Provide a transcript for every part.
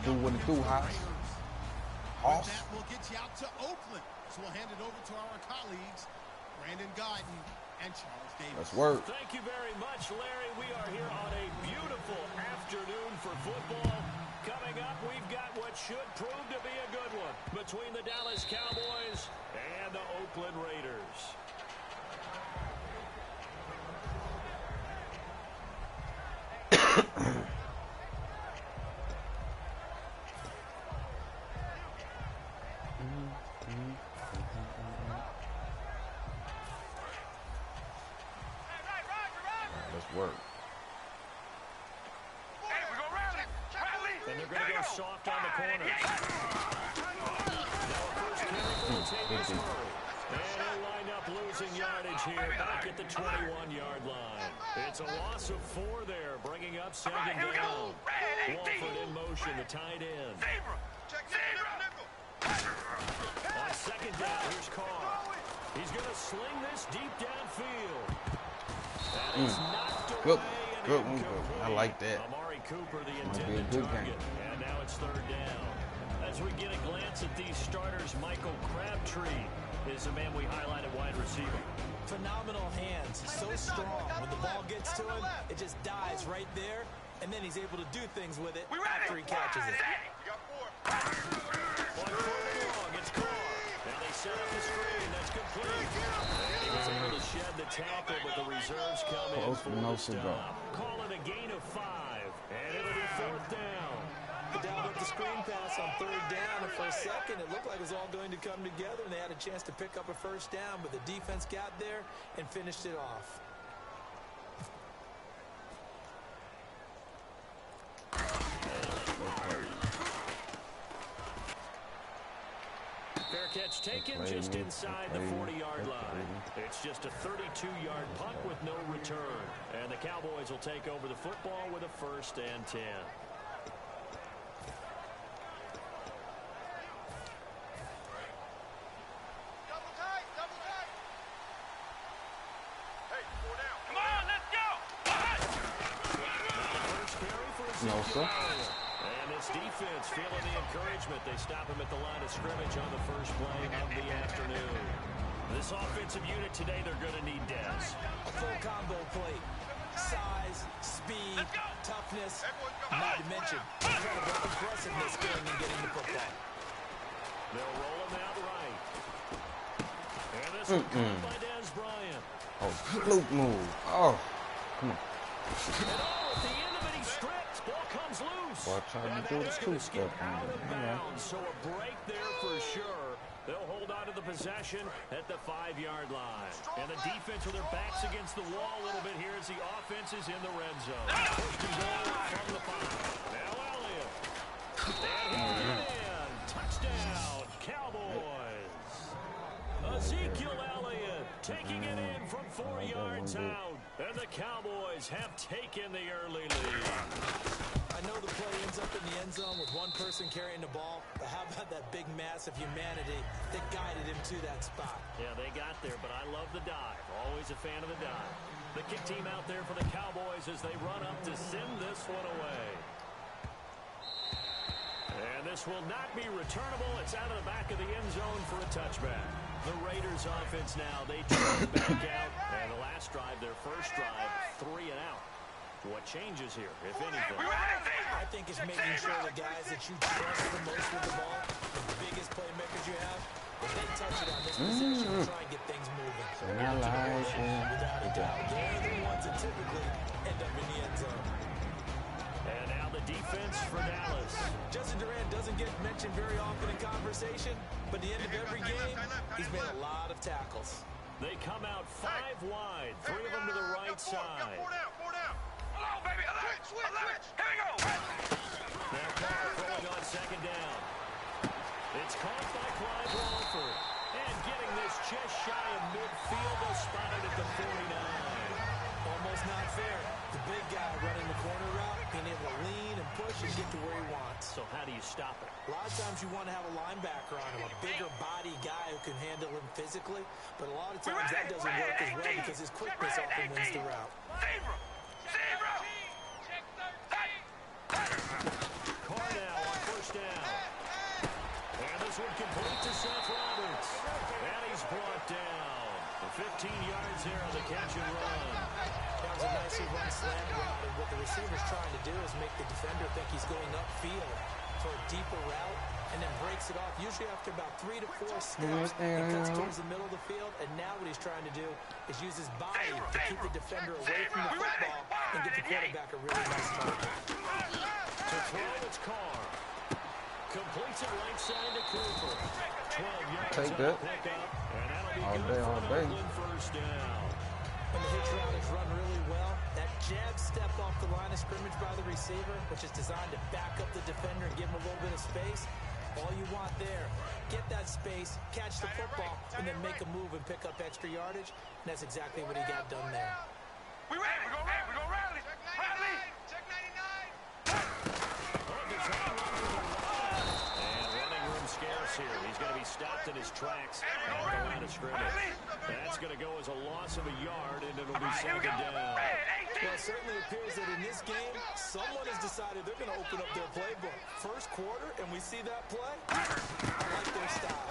Do what it do, Hoss. Hoss. That will get you out to Oakland. So we'll hand it over to our colleagues, Brandon Guyton and Charles Davis. Let's work. Thank you very much, Larry. We are here on a beautiful afternoon for football. Coming up, we've got what should prove to be a good one between the Dallas Cowboys and the Oakland Raiders. Let's work. And they're going to go soft on the corner. Now a first carry for Latavius Murray. And he'll line up losing yardage here back at the 21-yard line. It's a loss of 4 there, bringing up second down. Walford in motion, the tight end. On second down, here's Carr. He's going to sling this deep downfield. That is knocked away. Good one. I like that. Amari Cooper, the intended target. And now it's third down. As we get a glance at these starters, Michael Crabtree is the man we highlighted wide receiver. Phenomenal hands. So strong. When the ball gets to him, it just dies right there. And then he's able to do things with it after he catches it. On fourth and long, it's Carr. Now they set up the screen. That's complete. And he was able to shed the tackle, but the reserves come in for the stop. Call it a gain of 5. And it'll be fourth down. Down with the screen pass on third down, and for a second it looked like it was all going to come together, and they had a chance to pick up a first down, but the defense got there and finished it off. Fair catch taken just inside the 40-yard line. It's just a 32-yard punt with no return, and the Cowboys will take over the football with a first and 10. No, sir. And this defense feeling the encouragement. They stop him at the line of scrimmage on the first play of the afternoon. This offensive unit today, they're going to need depth. A full combo plate. Size, speed, toughness, not to mention incredible aggressiveness going and getting the football. They'll roll him out right. And this one caught by Dez Bryant. Oh, fluke move. Oh, come on. And at the end of it, he stripped. Ball comes loose. Boy, trying to do the two stuff. Out of bounds, so a break there for sure. They'll hold on to the possession at the 5-yard line. And the defense with their backs against the wall a little bit here as the offense is in the red zone. First and goal from the 5. Now Elliott. And he's in. Touchdown, Cowboys. Ezekiel Elliott taking it in from 4 yards out. And the Cowboys have taken the early lead. I know the play ends up in the end zone with one person carrying the ball, but how about that big mass of humanity that guided him to that spot? Yeah, they got there, but I love the dive. Always a fan of the dive. The kick team out there for the Cowboys as they run up to send this one away. And this will not be returnable. It's out of the back of the end zone for a touchback. The Raiders offense now, they turn back out. And the last drive, their first drive, 3 and out. What changes here, if anything? I think it's making sure the guys that you trust the most with the ball, the biggest playmakers you have, if they touch it on this possession, try and get things moving. So without a doubt, they're the ones that typically end up in the end zone. And now the defense for Dallas. Justin Durant doesn't get mentioned very often in conversation, but at the end of every game, he's made a lot of tackles. They come out 5 wide, 3 of them to the right side. Hello, baby. Alert. Here we go. Now Carr throwing on second down. It's caught by Clyde Walford. And getting this just shy of midfield, they'll spot it at the 49. Almost not fair. The big guy running the corner route, being able to lean and push and get to where he wants. So how do you stop it? A lot of times you want to have a linebacker on him, a bigger body guy who can handle him physically. But a lot of times that doesn't work as well because his quickness often wins the route. Carr now on this one complete to Seth Roberts. And he's brought down. The 15 yards there on the catch and run. That was a nicely run slant route, and what the receiver's trying to do is make the defender think he's going upfield for a deeper route, and then breaks it off, usually after about 3 to 4 steps. He cuts towards the middle of the field, and now what he's trying to do is use his body to keep the defender away from the football and get the quarterback a really nice target. To throw, it's Carr. Completes it right side to Cooper. 12 yards Take on that. the pickup, and that'll be All good day, for all an day. Oakland first down. And the hitch route is run really well. That jab step off the line of scrimmage by the receiver, which is designed to back up the defender and give him a little bit of space. All you want there, get that space, catch the football, and then make a move and pick up extra yardage. And that's exactly what he got done there. We ready. We go rally. Rally. Check 99. And running room scarce here. He's going to be stopped in his tracks at the line of scrimmage. That's going to go as a loss of a yard, and it'll be second down. Well, it certainly appears that in this game, someone has decided they're going to open up their playbook. First quarter, and we see that play. I like their style.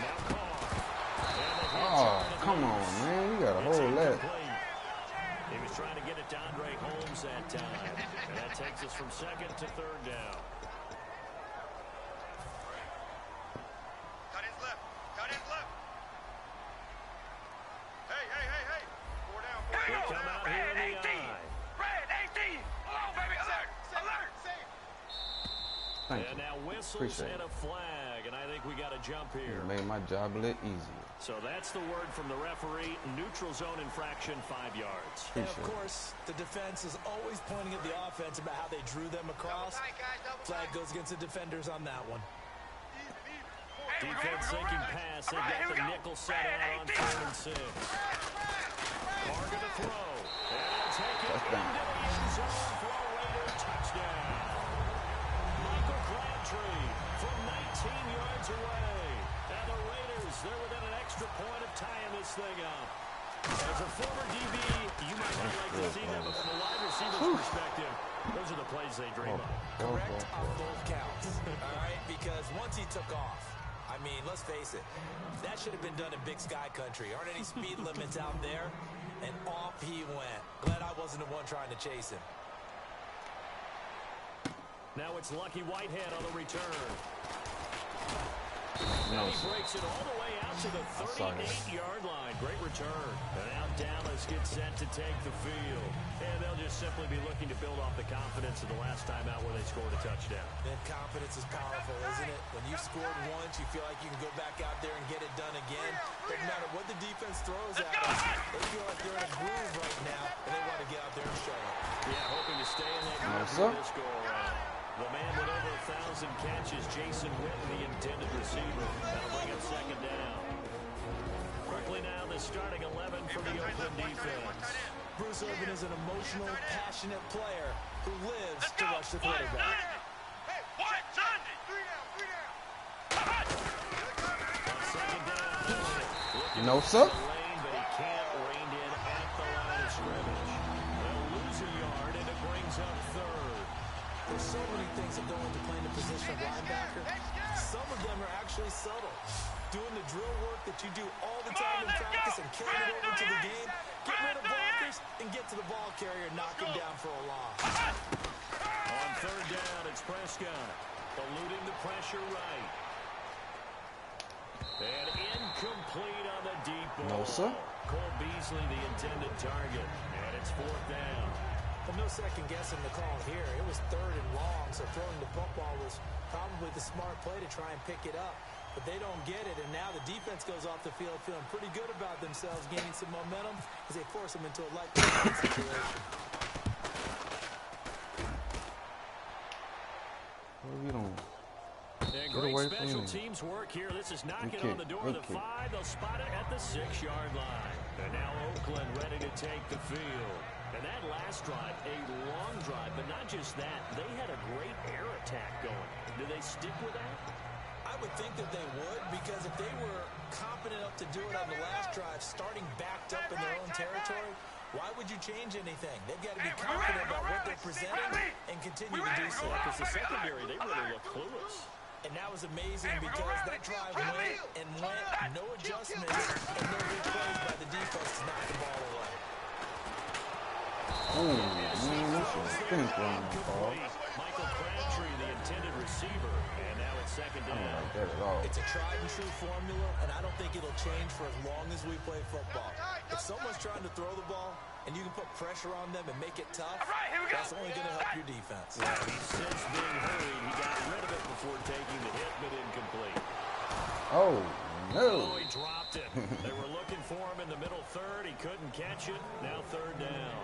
Now Carr. Oh, come on, man. You got to hold that. He was trying to get it to Andre Holmes that time. And that takes us from second to third down. Cut his left. Hey. 4 down. They come out here in the eye. Red 18. Hello, baby. Alert. Thank And you. now whistles Appreciate and it. a flag. And I think we got to jump here. You made my job a little easier. So that's the word from the referee. Neutral zone infraction, 5 yards. And of course, the defense is always pointing at the offense about how they drew them across. Flag goes against the defenders on that one. Defense sinking pass. They've got the nickel set out on 3rd and 6. Carr gonna throw. And he'll take it into the end zone for a Raider touchdown. Michael Crabtree from 19 yards away. And the Raiders, they're within an extra point of tying this thing up. As a former DB, you might not like to see them, but from a wide receiver's perspective, those are the plays they dream of. Correct on both counts. All right, because once he took off, I mean, let's face it, that should have been done in Big Sky Country. Aren't any speed limits out there? And off he went. Glad I wasn't the one trying to chase him. Now it's Lucky Whitehead on the return. No, And he breaks it all the way out to the 38-yard line. Great return. And now Dallas gets set to take the field. And they'll just simply be looking to build off the confidence of the last time out where they scored a touchdown. And confidence is powerful, isn't it? When you've scored once, you feel like you can go back out there and get it done again. Doesn't matter what the defense throws at us. They feel like they're in a groove right now, and they want to get out there and show it. Yeah, hoping to stay in that groove sir. for this go-around. The man with over 1,000 catches, Jason Witten, the intended receiver. That'll bring up second down. Quickly now, the starting 11 for the Oakland defense. Bruce Irvin is an emotional, passionate player who lives to rush the quarterback. Hey, what? Sunday. 3 down. On second down, No, sir. lane, but he can't rein in at the line of scrimmage. They'll lose a yard, and it brings up third. There's so many things that go into playing the position of linebacker. Some of them are actually subtle. Doing the drill work that you do all the time in practice and carrying it over to the game. Get rid of blockers and get to the ball carrier and knock him down for a loss. On third down, it's Prescott. Eluding the pressure right. And incomplete on the deep ball. No, sir. Cole Beasley, the intended target. And it's 4th down. Well, no second guessing the call here. It was 3rd and long, so throwing the football was probably the smart play to try and pick it up. But they don't get it, and now the defense goes off the field feeling pretty good about themselves, gaining some momentum as they force them into a light-to-light situation. What are we doing? And great special teams work here. This is knocking on the door of the 5. They'll spot it at the 6-yard line. And now Oakland ready to take the field. And that last drive, a long drive, but not just that. They had a great air attack going. Do they stick with that? I would think that they would, because if they were confident enough to do it on the last drive, starting backed up in their own territory, why would you change anything? They've got to be confident about what they're presenting and continue to do so. Because the secondary, they really look clueless. And that was amazing because that drive went and went, no adjustments, and no big plays by the defense to knock the ball away. Oh, man, this is a spin throwing ball. Michael Crabtree, the intended receiver, and now it's second I don't down. like that at all. It's a tried and true formula, and I don't think it'll change for as long as we play football. If someone's trying to throw the ball and you can put pressure on them and make it tough, that's only going to help your defense. Well, he sensed being hurried. He got rid of it before taking the hit, but incomplete. Oh, no. Oh, he dropped it. They were looking for him in the middle third. He couldn't catch it. Now third down.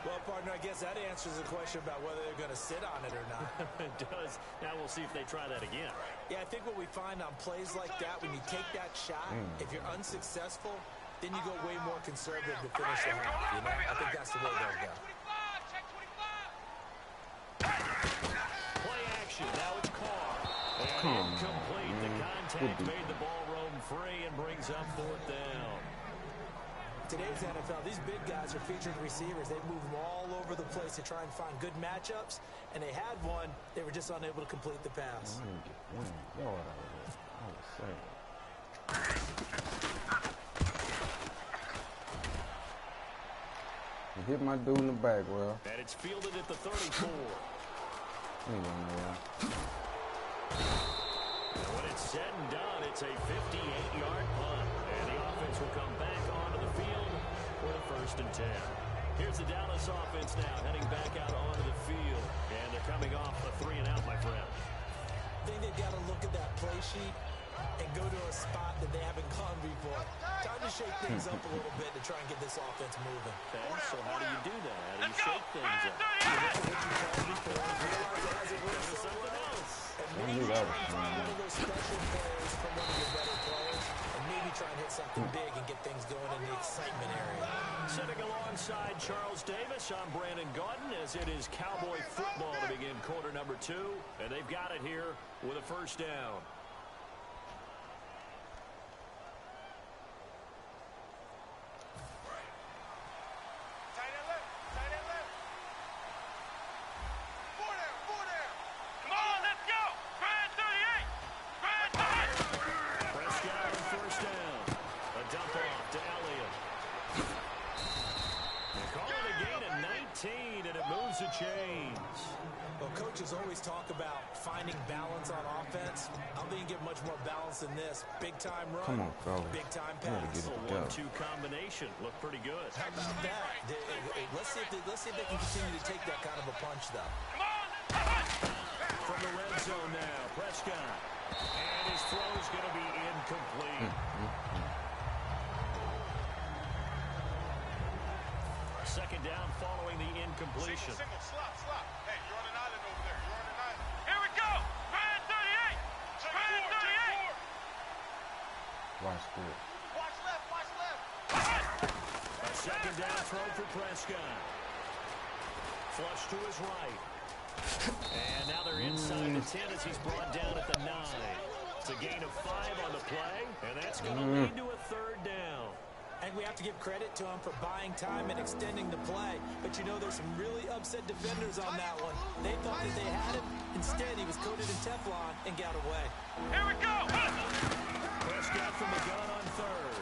Well, partner, I guess that answers the question about whether they're going to sit on it or not. It does. Now we'll see if they try that again. Yeah, I think what we find on plays like that, when you take that shot, if you're unsuccessful, then you go way more conservative to finish the half. You know, I think that's the way they'll go. Play action. Now it's Carr. And incomplete. The contact made the ball roam free and brings up fourth down. Today's NFL, these big guys are featured receivers. They move them all over the place to try and find good matchups, and they had one. They were just unable to complete the pass. I didn't get one yard out of it. I was saying. He hit my dude in the back, well. And it's fielded at the 34. He ain't going nowhere. And when it's said and done, it's a 58-yard punt. And the offense will come back onto the field for the 1st and 10. Here's the Dallas offense now, heading back out onto the field. And they're coming off a 3-and-out, my friend. I think they've got to look at that play sheet and go to a spot that they haven't gone before. Time to shake things up a little bit to try and get this offense moving. Okay, so how do you do that? How do you shake things up? You look at what you tried before and realize it hasn't worked so well. And maybe try and find one of those special plays from one of your better players, and maybe try and hit something big and get things going in the excitement area. Sitting alongside Charles Davis, I'm Brandon Gaudin, as it is Cowboy football to begin quarter number 2, and they've got it here with a 1st down. Well, coaches always talk about finding balance on offense. I don't think you get much more balance than this. Big-time run, Come on, fellas. big-time Get pass. it A 1-2 combination. Looked pretty good. How about that? Let's see if they can continue to take that kind of a punch, though. From the red zone now, Prescott. And his throw is going to be incomplete. Second down following the incompletion. Single, slop. Hey, you're on an island over there. You're on an island. Here we go. Brand 38. Brand 38. Watch good. Watch left. A second down throw for Prescott. Flush to his right. And now they're inside the 10 as he's brought down at the 9. It's a gain of 5 on the play, and that's going to lead to a 3rd down. And we have to give credit to him for buying time and extending the play. But you know, there's some really upset defenders on that one. They thought that they had him. Instead, he was coated in Teflon and got away. Here we go. Prescott from the gun on 3rd.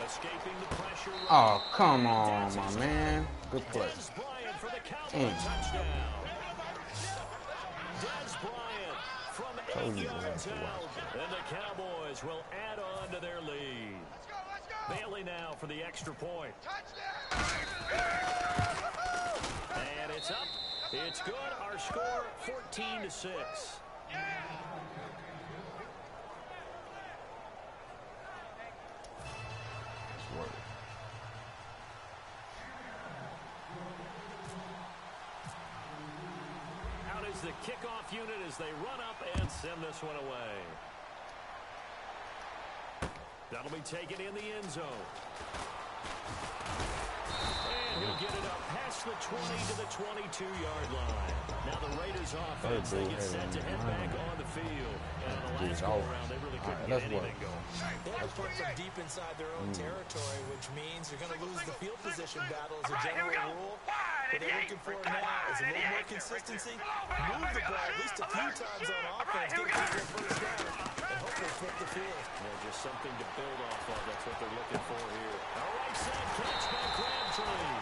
Escaping the pressure. Oh, come on, my man. Good play. Des Bryant for the Cowboy touchdown. Des Bryant from 8 yards out. And the Cowboys will add on to their lead. Bailey now for the extra point. And it's up. It's good. Our score, 14-6. Out is the kickoff unit as they run up and send this one away. That'll be taken in the end zone. And he'll get it up past the 20 to the 22-yard line. Now the Raiders offense, they get set to head back on the field. And in the last go-around, they really couldn't get anything going. They have to put from deep inside their own territory, which means you're going to lose the field position battle as a general rule. What they're looking for now is a little more consistency. Move the ball at least a few times on offense, get people a first down, and hopefully flip the field. Yeah, just something to build off of. That's what they're looking for here. A right side catch by Crabtree.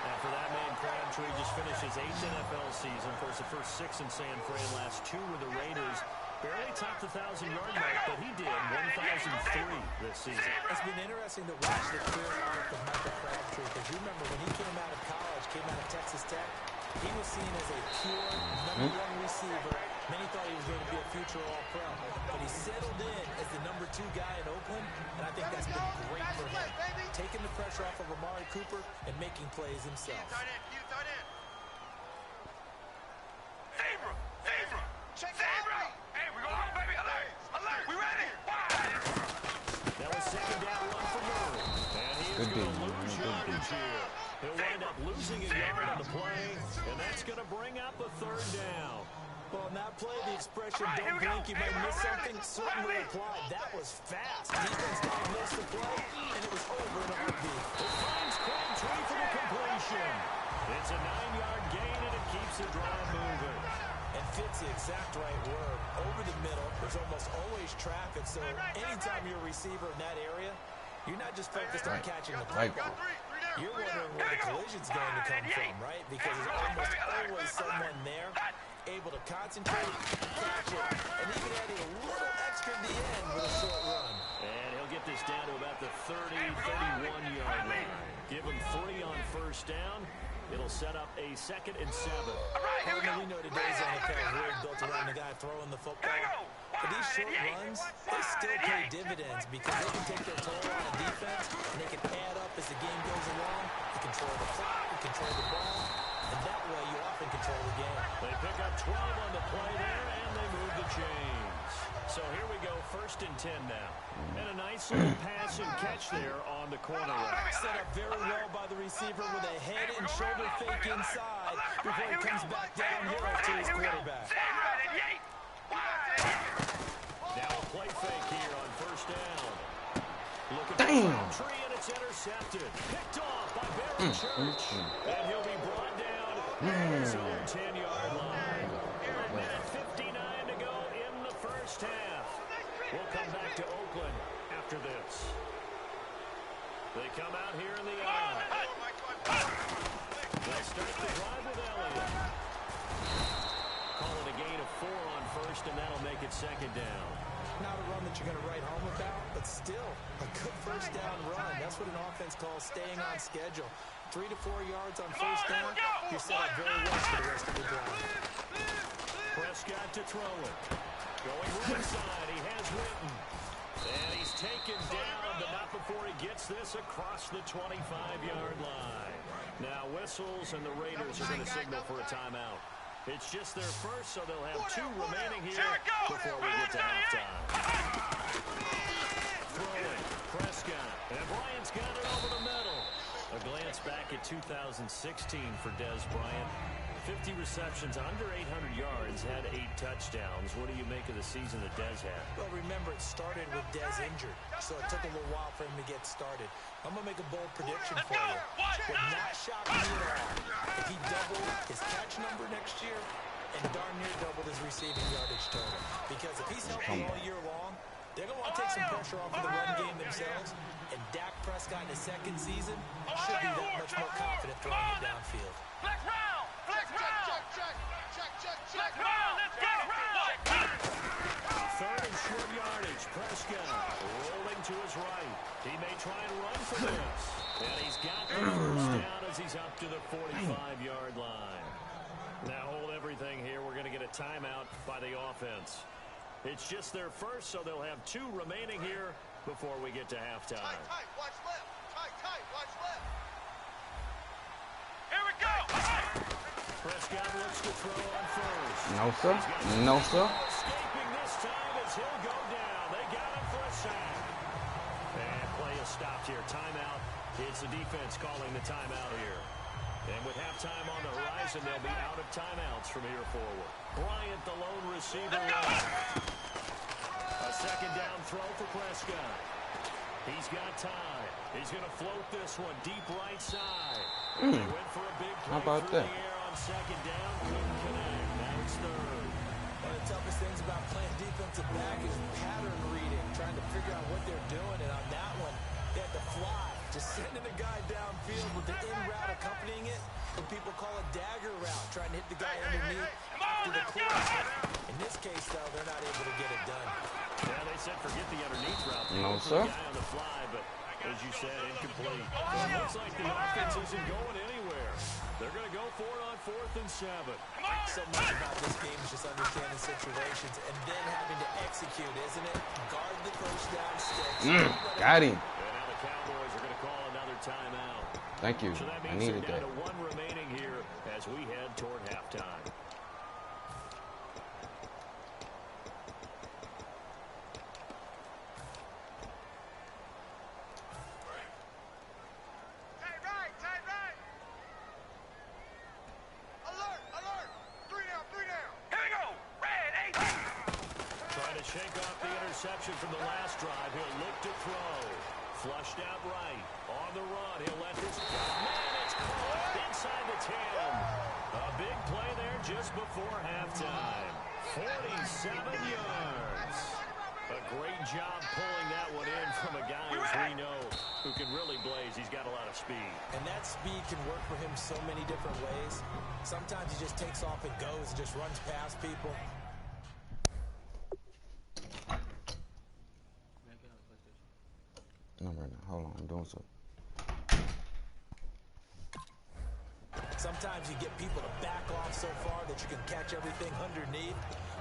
After that man, Crabtree just finished his 8th NFL season. Of course, the first 6 in San Fran, last 2 with the Raiders. Barely topped the 1,000-yard mark, but he did 1,003 this season. It's been interesting to watch the career arc of Michael Crabtree, because you remember when he came out of college, came out of Texas Tech, he was seen as a pure #1 receiver. Many thought he was going to be a future All-Pro, but he settled in as the #2 guy in Oakland, and I think that's been great for him, taking the pressure off of Amari Cooper and making plays himself. Hey, we go on, baby. Alert! Alert! We ready? That was second down, 1 for Murray. And he is going to lose yardage here. He'll wind up losing a yard on the play, and that's going to bring up a 3rd down. Well, in that play, the expression, don't blink, you might miss something, certainly applied. That was fast. Defense diagnosed the play, and it was over in a heartbeat. It finds Crabtree for the completion. It's a 9-yard gain, and it keeps the drive moving. And fits the exact right word. Over the middle, there's almost always traffic, so anytime you're a receiver in that area, you're not just focused on catching the football. You're wondering where the collision's going to come from, right? Because there's almost always someone there able to concentrate, catch it, and even adding a little extra at the end with a short run. And he'll get this down to about the 30, 31-yard line. Give him 3 on first down. It'll set up a 2nd and 7. We know today's NFL is really built around the guy throwing the football. But these short runs, they still pay dividends because they can take their toll on defense, and they can add up as the game goes along. You control the clock, you control the ball, and that way you often control the game. They pick up 12 on the play there, and they move the chains. So here we go, 1st and 10 now. And a nice little pass and catch there on the corner route. Set up very well by the receiver with a head and shoulder fake inside before he comes back downhill to his quarterback. Now a play fake here on first down. Looking Damn. for Crabtree, and it's intercepted. Picked off by Barry Church. And he'll be brought down at his own 10-yard line. 1:59 to go in the first half. We'll come back to Oakland after this. They come out here in the aisle. They'll start the drive with Elliott. Call it a gain of 4 on first, and that'll make it 2nd down. Not a run that you're going to write home about, but still a good first down run. That's what an offense calls staying on schedule. 3 to 4 yards on first down, you're set up very well for the rest of the drive. Prescott to throw it. Going right side, he has Witten. And he's taken down, but not before he gets this across the 25-yard line. Now whistles, and the Raiders are going to signal for a timeout. It's just their first, so they'll have 2 remaining here before we get to halftime. Throwing, Prescott, and Bryant's got it over the middle. A glance back at 2016 for Dez Bryant. 50 receptions, under 800 yards, had 8 touchdowns. What do you make of the season that Dez had? Well, remember, it started with Dez injured, so it took a little while for him to get started. I'm going to make a bold prediction for you. Would not shock me at all if he doubled his catch number next year and darn near doubled his receiving yardage total. Because if he's healthy all year long, they're going to want to take some pressure off of the run game themselves, and Dak Prescott in his 2nd season should be that much more confident throwing it downfield. Flex round! Flex round! Flex round! Let's go! 3rd and short yardage. Prescott rolling to his right. He may try and run for this. And he's got the first down as he's up to the 45-yard line. Now hold everything here. We're going to get a timeout by the offense. It's just their first, so they'll have 2 remaining here before we get to halftime. Tight, watch left. Tight, watch left. Here we go! Prescott looks to throw on first. No, sir. No, sir. Escaping this time as he'll go down. They got him for a sack. And play is stopped here. Timeout. It's the defense calling the timeout here. And with halftime on the horizon, they'll be out of timeouts from here forward. Bryant, the lone receiver. A 2nd down throw for Prescott. He's got time. He's going to float this one deep right side. They went for a big play. How about through that? the air on second down. Couldn't connect. Now it's third. One of the toughest things about playing defensive back is pattern reading, trying to figure out what they're doing. And on that one, they had to fly, just sending a guy downfield with the in route accompanying it. What people call a dagger route, trying to hit the guy underneath after the close. In this case, though, they're not able to get it done. Yeah, they said forget the underneath route. No, For sir. the guy on the fly, but as you said, incomplete. So it looks like the offense isn't going anywhere. They're going to go for it on 4th and 7. So much about this game is just understanding situations and then having to execute, isn't it? Guard the first down sticks. Got him. And now the Cowboys are going to call another timeout. Thank you. So that I means needed they're that. down to 1 remaining here as we head toward halftime. From the last drive, he'll look to throw. Flushed out right. On the run, he'll let this go. Man, it's caught inside the 10. A big play there just before halftime. 47 yards. A great job pulling that one in from a guy who we know who can really blaze. He's got a lot of speed. And that speed can work for him so many different ways. Sometimes he just takes off and goes and just runs past people. No, right now. Hold on, I'm doing something. Sometimes you get people to back off so far that you can catch everything underneath.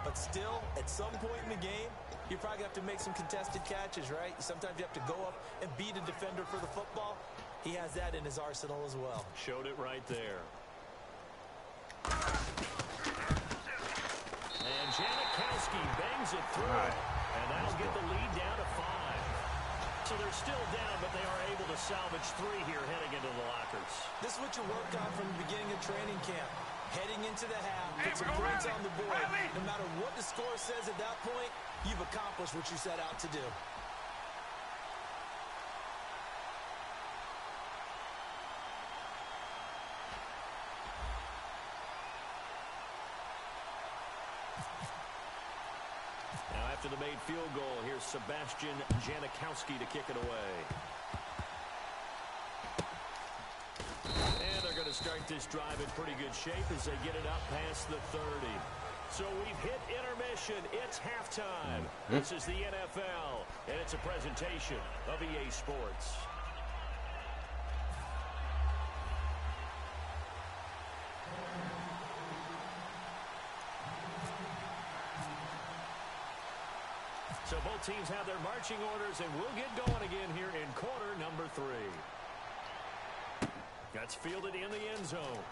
But still, at some point in the game, you probably have to make some contested catches, right? Sometimes you have to go up and beat a defender for the football. He has that in his arsenal as well. Showed it right there. And Janikowski bangs it through. Right. And that'll get the lead down to 5. So they're still down, but they are able to salvage 3 here heading into the lockers. This is what you worked on from the beginning of training camp. Heading into the half, put some points on the board. No matter what the score says at that point, you've accomplished what you set out to do. After the made field goal, here's Sebastian Janikowski to kick it away. And they're going to start this drive in pretty good shape as they get it up past the 30. So we've hit intermission. It's halftime. This is the NFL, and it's a presentation of EA Sports. So both teams have their marching orders, and we'll get going again here in quarter number 3. That's fielded in the end zone.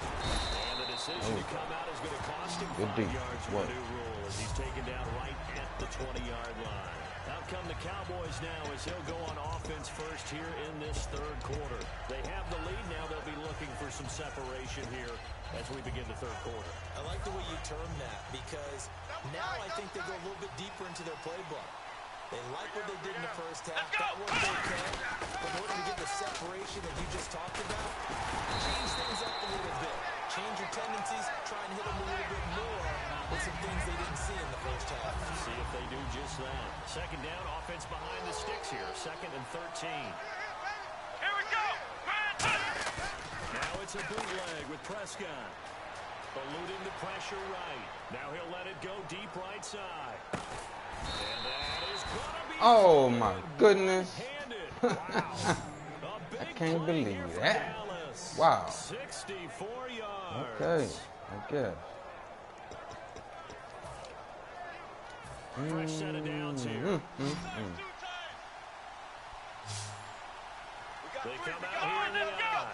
And the decision to come out is going to cost him 5 yards with the new rule as he's taken down right at the 20-yard line. Out come the Cowboys now as they'll go on offense first here in this 3rd quarter. They have the lead now. They'll be looking for some separation here as we begin the 3rd quarter. I like the way you term that because now I think they go a little bit deeper into their playbook. They like what they did in the first half. That worked okay. But in order to get the separation that you just talked about, change things up a little bit. Change your tendencies. Try and hit them a little bit more with some things they didn't see in the first half. See if they do just that. Second down, offense behind the sticks here. 2nd and 13. Here we go. Now it's a bootleg with Prescott. Eluding the pressure right. Now he'll let it go deep right side. And that is gonna be Oh my goodness. Wow. A big I can't play believe here for that. Dallas. Wow. 64 yards. Okay, I guess. Fresh set of downs here. They come out here in the eye.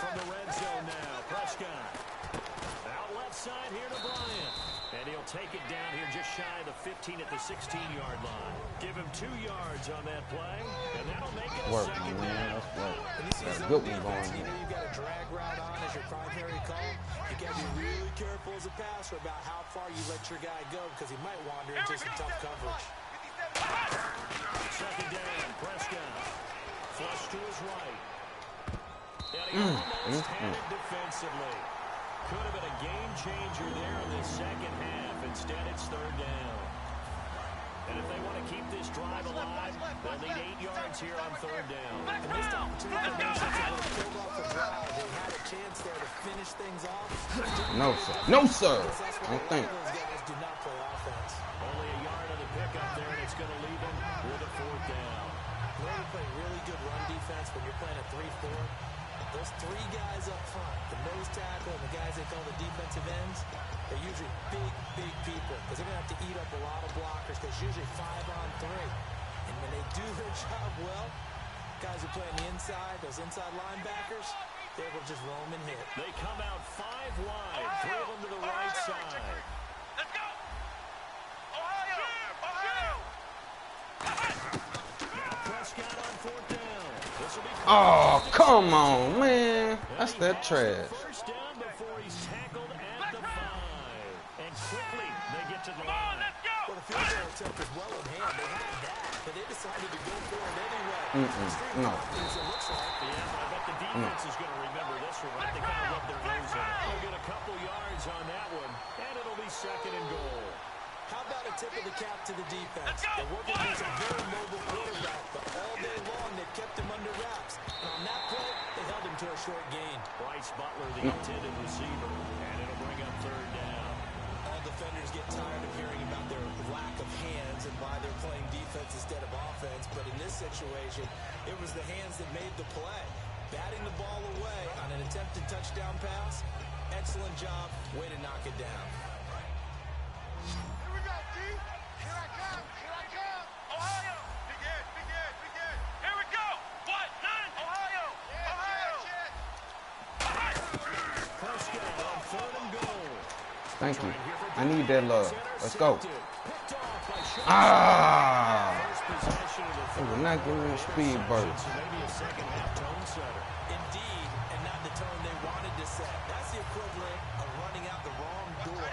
From the red zone now, Prescott. Out left side here to Bryant. And he'll take it down here just shy of the 15 at the 16-yard line. Give him 2 yards on that play, and that'll make it a Work, second man. down. That's work. And you see Got a zone good one defense, going you know here. you've got a drag route on. as your primary call, you got to be really careful as a passer about how far you let your guy go because he might wander into some tough coverage. Second down, Prescott. Flush to his right. And he almost had it defensively. Could have been a game changer there in the second half. Instead, it's third down. And if they want to keep this drive alive, they'll need 8 yards here on third down. And this opportunity for Mason to pull off a drive. They had a chance there to finish things off. No, sir. No, sir. I don't think. Those guys do not play offense. Only a yard on the pickup there, and it's going to leave them with a fourth down. You know, you play really good run defense when you're playing a 3-4. Those 3 guys up front, the nose tackle and the guys they call the defensive ends, they're usually big people because they're going to have to eat up a lot of blockers because usually 5 on 3. And when they do their job well, guys who play on the inside, those inside linebackers, they're able to just roam and hit. They come out 5 wide, 3 of them to the right side. Let's go! Ohio! Ohio! Now Prescott on fourth down. Oh, come on, man. That's that trash. First down before he's tackled at the 5. And quickly they get to the line. Let's go! Well, the field goal attempt was well in hand. They had that, but they decided to go for it anyway. No. It looks like. Yeah, but I bet the defense is going to remember this one, right? They kind of rub their nose in it. They'll get a couple yards on that one, and it'll be second and goal. How about a tip of the cap to the defense? They're working against a very mobile quarterback, but all day long they've kept him under wraps. And on that play, they held him to a short gain. Bryce Butler, the intended receiver, and it'll bring up third down. All defenders get tired of hearing about their lack of hands and why they're playing defense instead of offense, but in this situation, it was the hands that made the play. Batting the ball away on an attempted touchdown pass, excellent job, way to knock it down. Here we go, D. Here I come. Here I come. Ohio. Big Ed. Big Ed. Big Ed. Here we go. What? 9. Ohio. Ohio. Prescott on third and goal. Thank you. I need that love. Let's go. Ah! They will not give me a speed burst. Maybe a second half tone setter. Indeed, and not the tone they wanted to set. That's the equivalent of running out the wrong door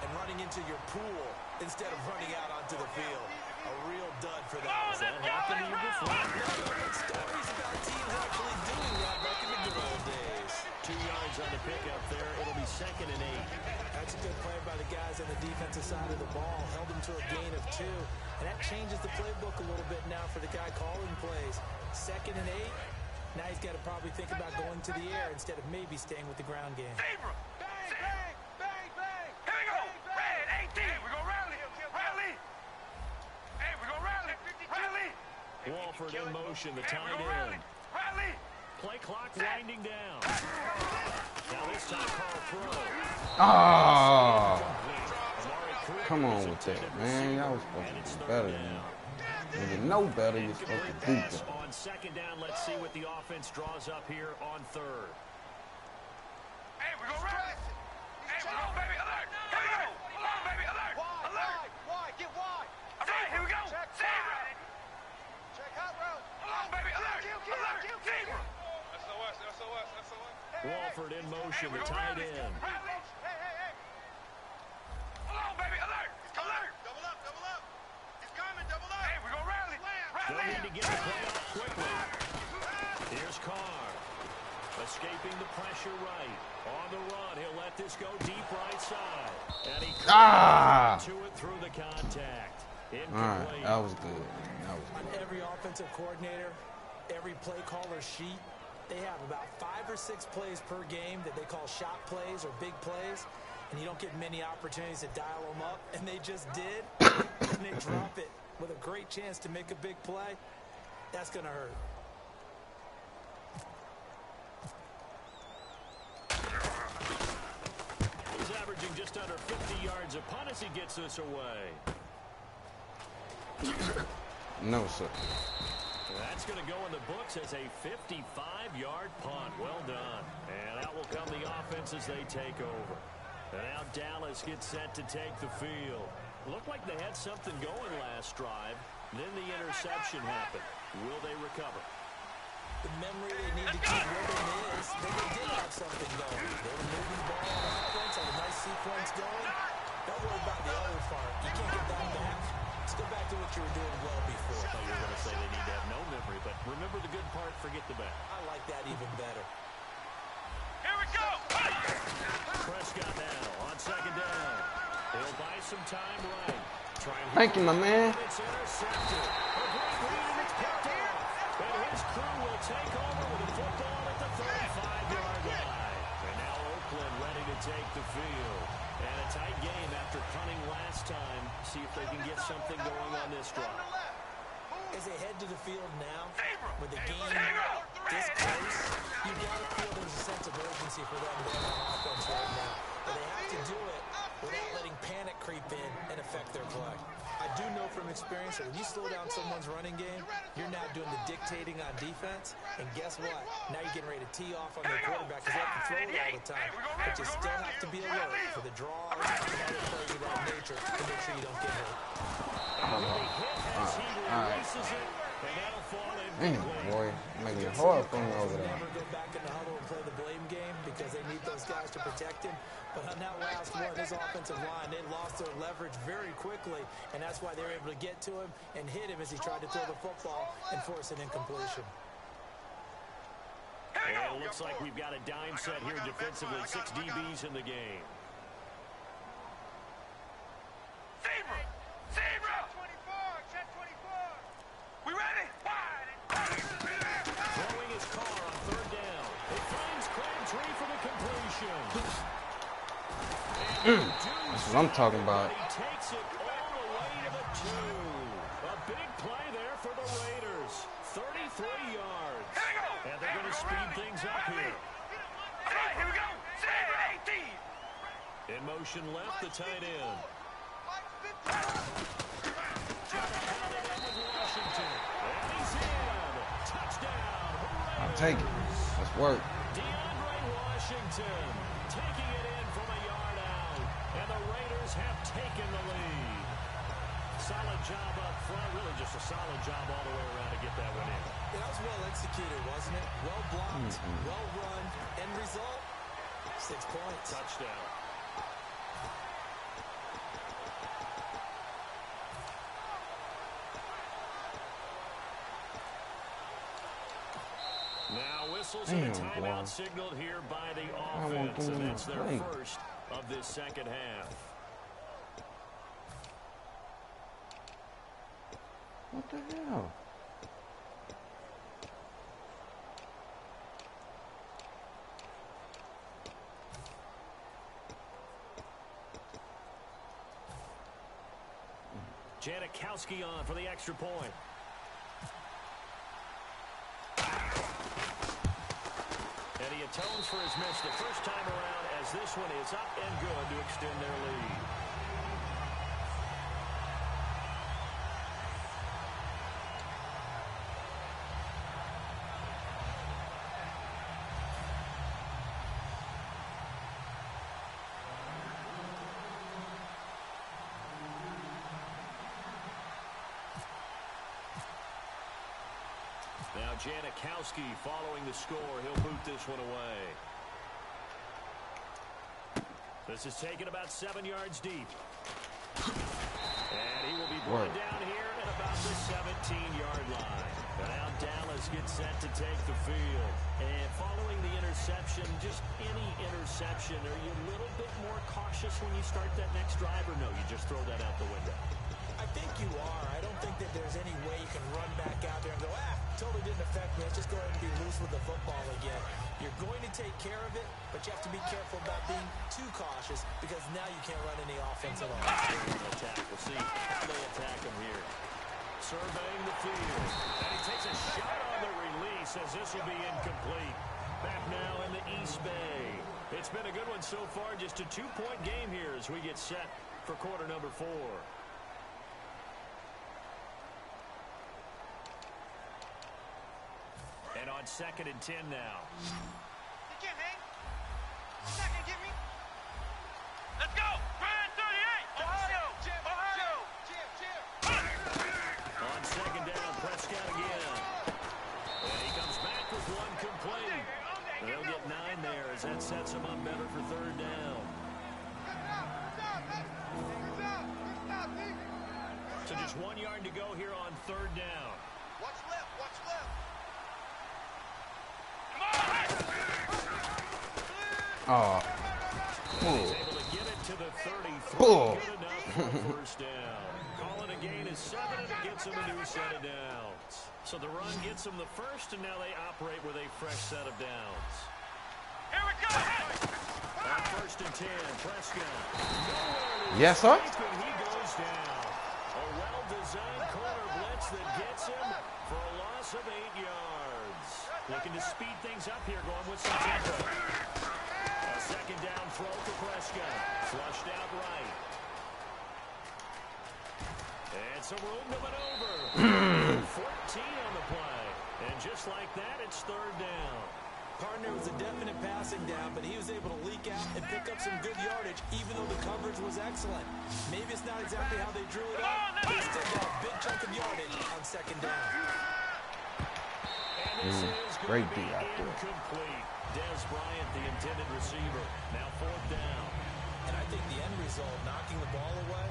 and running into your pool instead of running out onto the field. A real dud for that. Has that happened to you before? Stories about teams actually doing that back in the good old days. 2 yards on the pickup there. It'll be second and 8. That's a good play by the guys on the defensive side of the ball. Held them to a gain of 2. And that changes the playbook a little bit now for the guy calling plays. Second and 8. Now he's got to probably think about going to the air instead of maybe staying with the ground game. Zebra. Bang, bang, bang, bang. Here we go. Red 18. Hey, we're going to rally. Rally. Hey, we're going to rally. Rally. Walford in motion, the Hey, tight we're going to rally. end. Rally. Play clock winding down. Now this time Carl throw. Ah! Amari Cooper Come on is with that, intended man. receiver, Y'all was and supposed it's to be third better than down. that. When you know better, you're supposed to do Pass that. on second down. Let's see what the offense draws up here on third. Hey, we're going to rally. Hey, we're going, baby. Alert. Here we go. Hold on, baby. Alert. Alert. Wide, get wide. All right, here we go. Zebra. Check hot road. Hold on, baby. Alert. Alert. Zebra. SOS, SOS, SOS. Walford in motion, the We're going tight to rally. end. Rally. Hey. Hold on, baby. Alert. Alert. Double up, double up. He's coming, double up. Hey, we're going to rally. They'll Rally. need to get the play off quickly. Here's Carr. Escaping the pressure right. On the run, he'll let this go deep right side. And he to it through the contact. All right, that was good. That was On good. every offensive coordinator, every play caller sheet, they have about 5 or 6 plays per game that they call shot plays or big plays, and you don't get many opportunities to dial them up, and they just did, and they drop it with a great chance to make a big play. That's going to hurt. He's averaging just under 50 yards a punt as he gets this away. No, sir. That's going to go in the books as a 55-yard punt. Well done. And out will come the offense as they take over. And now Dallas gets set to take the field. Looked like they had something going last drive. Then the interception happened. Will they recover? The memory they need to keep with them is that they did have something going. They were moving the ball on offense, had a nice sequence going. Don't worry about the other part. You can't get that back. Let's go back to what you were doing well before. I thought you were going to say they need to have no memory, but remember the good part, forget the bad. I like that even better. Here we go. Prescott now on second down. He'll buy some time right. Thank you, my man. It's intercepted. A great read, and it's picked off. And his crew will take over with the football at the 35-yard line. And now Oakland ready to take the field. And a tight game after punting last time. See if they can get something going on this drive. As they head to the field now, with the game this close, you gotta feel there's a sense of urgency for them there on offense right now. But they have to do it without letting panic creep in and affect their play. I do know from experience that when you slow down someone's running game, you're now doing the dictating on defense. And guess what? Now you're getting ready to tee off on their quarterback because they have to throw it all the time. But you still have to be alert for the draws and other plays of that nature to make sure you don't get hurt. Damn, boy, making it hard for me over there. Never go back in the huddle and play the blame game because they need those guys to protect him. But on that last one, his offensive line, they lost their leverage very quickly, and that's why they were able to get to him and hit him as he tried to throw the football and force an incompletion. And it looks like we've got a dime set here defensively. 6 DBs in the game. Zebra! 24, check 24. We ready? Throwing his car on third down. It finds Crabtree for the completion. That's what I'm talking about. He takes it all the way to the 2. A big play there for the Raiders. 33 yards. And they're going to speed things up here. All right, here we go. Zebra 18. In motion left, the tight end. I'll take it. Let's work. DeAndre Washington taking it in from a yard out. And the Raiders have taken the lead. Solid job up front. Really just a solid job all the way around to get that one in. That was well executed, wasn't it? Well blocked, well run. End result, 6 points. Touchdown. Now whistles and a timeout signaled here by the offense, and that's their first of this second half. What the hell? Janikowski on for the extra point. And he atones for his miss the first time around as this one is up and good to extend their lead. Now Janikowski following the score. He'll boot this one away. This is taken about 7 yards deep. And he will be brought down here at about the 17-yard line. Now Dallas gets set to take the field. And following the interception, just any interception, are you a little bit more cautious when you start that next drive, or no, you just throw that out the window? I think you are. I don't think that there's any way you can run back out there and go, totally didn't affect me. Let's just go ahead and be loose with the football again. You're going to take care of it, but you have to be careful about being too cautious because now you can't run any offense at all. Attack. We'll see how they attack him here. Surveying the field. And he takes a shot on the release as this will be incomplete. Back now in the East Bay. It's been a good one so far. Just a 2-point game here as we get set for quarter number 4. And on 2nd and 10 now. Get me. Second, get me. Let's go. Brand 38. Ohio. Ohio. On 2nd down, Prescott again. And he comes back with That sets him up better for third down. So just 1 yard to go here on third down. Watch left, watch left. Oh. He's able to get it to the 33. Oh. Good enough for first down. Calling a gain is 7, and it gets them a new set of downs. So the run gets them the first, and now they operate with a fresh set of downs. Here we go. On first and 10, Prescott. Yes, sir. And he goes down. A well-designed corner blitz that gets him for a loss of 8 yards. Looking to speed things up here, going with some tempo. A second down throw for Prescott. Flushed out right. And some room to maneuver. 14 on the play. And just like that, it's third down. Partner was a definite passing down, but he was able to leak out and pick up some good yardage, even though the coverage was excellent. Maybe it's not exactly how they drew it up, but he still got a big chunk of yardage on second down. And this is great going to be D out there. incomplete. Des Bryant, the intended receiver. Now fourth down. And I think the end result, knocking the ball away,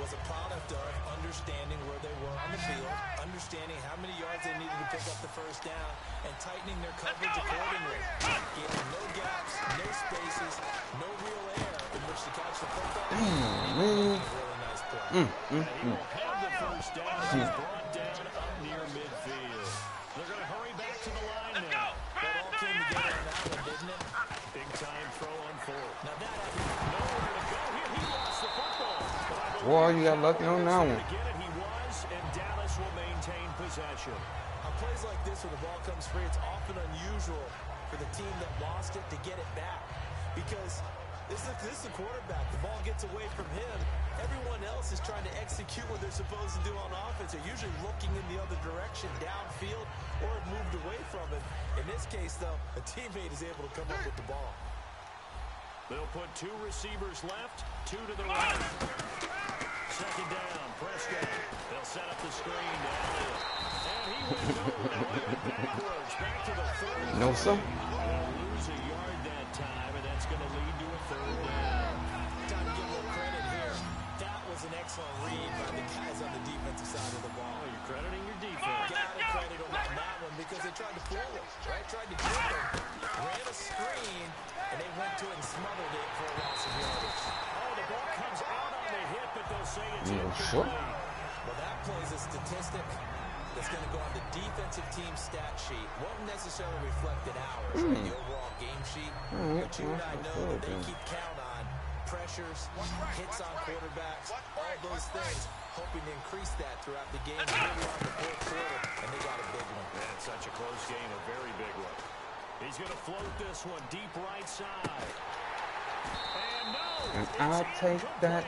was a product of understanding where they were on the field, understanding how many yards they needed to pick up the first down, and tightening their coverage accordingly. Giving no gaps, no spaces, no real air in which to catch the football. Man. A really nice play. And he will have the first down. He's brought down up near midfield. They're going to hurry back to the line now. That all came together on that one, didn't it? Big time throw on fourth. Now that Nowhere to go here. He lost the football. But I believe Boy, you got lucky on that one. to get it, he was, and Dallas will maintain possession. on plays like this where the ball comes free, it's often unusual for the team that lost it to get it back. Because this is the quarterback. The ball gets away from him. Everyone else is trying to execute what they're supposed to do on offense. They're usually looking in the other direction, downfield, or have moved away from it. In this case, though, a teammate is able to come up with the ball. They'll put two receivers left, two to the right. Second down, Prescott. They'll set up the screen to Elliott. And he went nowhere, went backwards, back to the 30. No, sir. They'll lose a yard that time, and that's going to lead to a third down. Time to give a little credit here. That was an excellent read by the guys on the defensive side of the ball. Oh, you're crediting your defense. Got to credit them on that one because they tried to fool him, right? Tried to trick him, ran a screen, and they went to it and smothered it for a loss of yardage. Oh, the ball comes out on the hip, but they'll say it's Sure. incomplete. Well, that plays a statistic that's going to go on the defensive team stat sheet. Won't necessarily reflect in ours, right, the overall game sheet. But you and I know that they keep count on pressures, hits on quarterbacks, all those things, hoping to increase that throughout the game. Here we are in the fourth quarter, and they got a big one. That's such a close game, a very big one. He's going to float this one deep right side. And no, And I'll take that.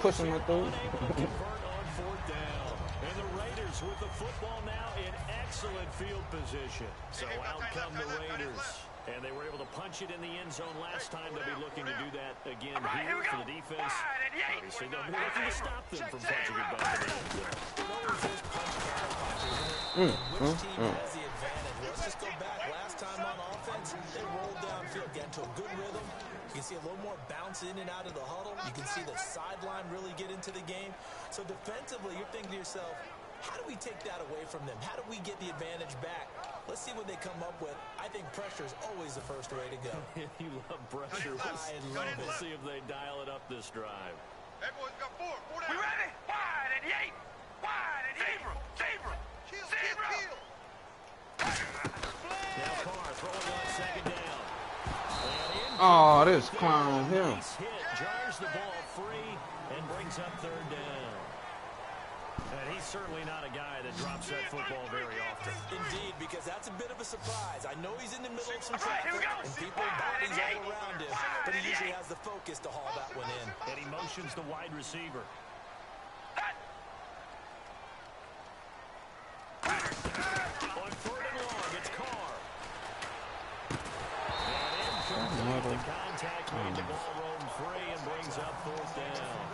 Pushing my through. convert on fourth down. And the Raiders with the football now in excellent field position. So out come the Raiders. And they were able to punch it in the end zone last time. They'll be looking to do that again here for the defense. Obviously, they'll be looking to stop them from punching it back in the end zone. Which team has the advantage? Let's just go back. Last time on offense, they rolled downfield, get into a good rhythm. You can see a little more bounce in and out of the huddle. You can see the sideline really get into the game. So defensively, you're thinking to yourself, how do we take that away from them? How do we get the advantage back? Let's see what they come up with. I think pressure is always the first way to go. You love pressure. I love it. We'll see if they dial it up this drive. Hey, boys, got four. Four down. We ready? Wide and eight. Wide and eight. Zebra. Zebra. Now Carr throwing on second down. Oh, this clown here. Nice hit, jars the ball free, and brings up third down. And he's certainly not a guy that drops that football very often. Indeed, because that's a bit of a surprise. I know he's in the middle of some traffic and people bodies all around him, but he usually has the focus to haul that one in. And he motions the wide receiver. On third and long, it's Carr. And incomplete. The contact made the ball roam free and brings up fourth down.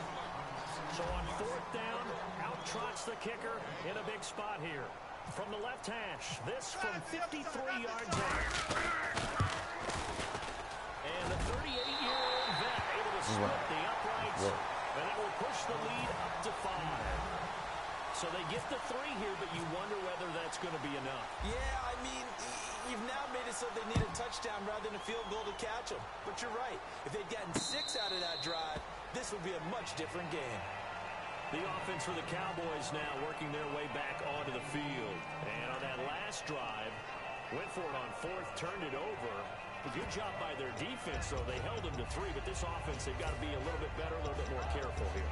So on fourth down, out trots the kicker in a big spot here. From the left hash, this from 53 yards out. get the 3 here, but you wonder whether that's going to be enough. Yeah, I mean, you've now made it so they need a touchdown rather than a field goal to catch them. But you're right. If they'd gotten 6 out of that drive, this would be a much different game. The offense for the Cowboys now working their way back onto the field. And on that last drive, went for it on 4th, turned it over. A good job by their defense, though. They held them to 3, but this offense, they've got to be a little bit better, a little bit more careful here.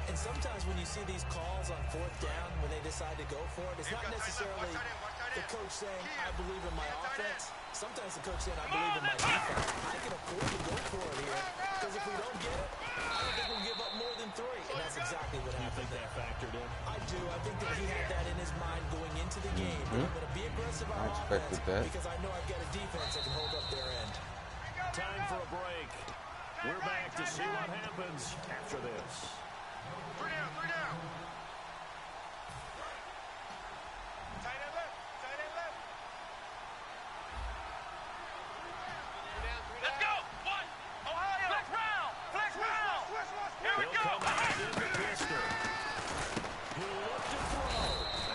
And sometimes when you see these calls on 4th down, when they decide to go for it, it's not necessarily the coach saying, I believe in my offense. Sometimes the coach saying, I believe in my defense. I can afford to go for it here, because if we don't get it, I don't think we'll give up more than 3. And that's exactly what happened there. That factored in? I do. I think that he had that in his mind going into the game. That I'm going to be aggressive on offense because I know I've got a defense that can hold up their end. Time for a break. We're back to see what happens after this. 3 down, 3 down. Tight end left, tight end left. 3 down, 3 down. Let's go. 1. Ohio. Flex round. Flex round. Here we go. Come out in the pistol. He'll look to throw.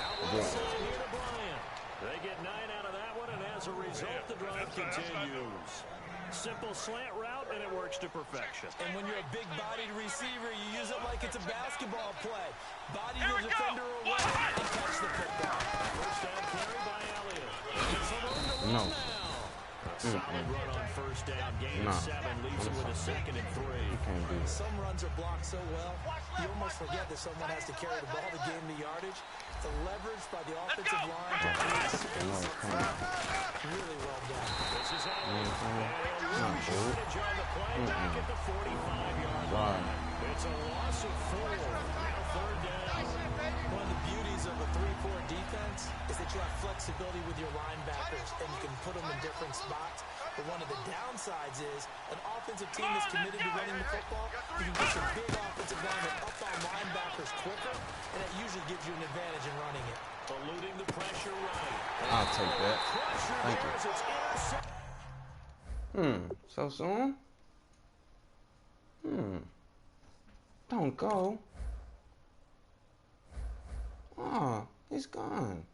Outlet side here to Bryant. They get 9 out of that one, and as a result, the drive continues. Simple slant route, and it works to perfection. And when you're a big-bodied receiver, you use it like it's a basketball play. Body your defender away and catch the football. First down carry by Elliott. It's a room to run now. A solid run on first down. Gain of 7 leaves it with a 2nd and 3. Some runs are blocked so well, you almost forget that someone has to carry the ball to gain the yardage. The leverage by the offensive line to create space up front. Really well done. This is Elliott. Yardage on the play back at the 45-yard line. It's a loss of 4. Now 3rd down. One of the beauties of a 3-4 defense is that you have flexibility with your linebackers and you can put them in different spots. But one of the downsides is an offensive team that's committed to running the football. You can get some big offensive linemen up on linebackers quicker, and it usually gives you an advantage in running it. Eluding the pressure right. I'll take that. Thank you. So soon? Don't go. Oh, he's gone.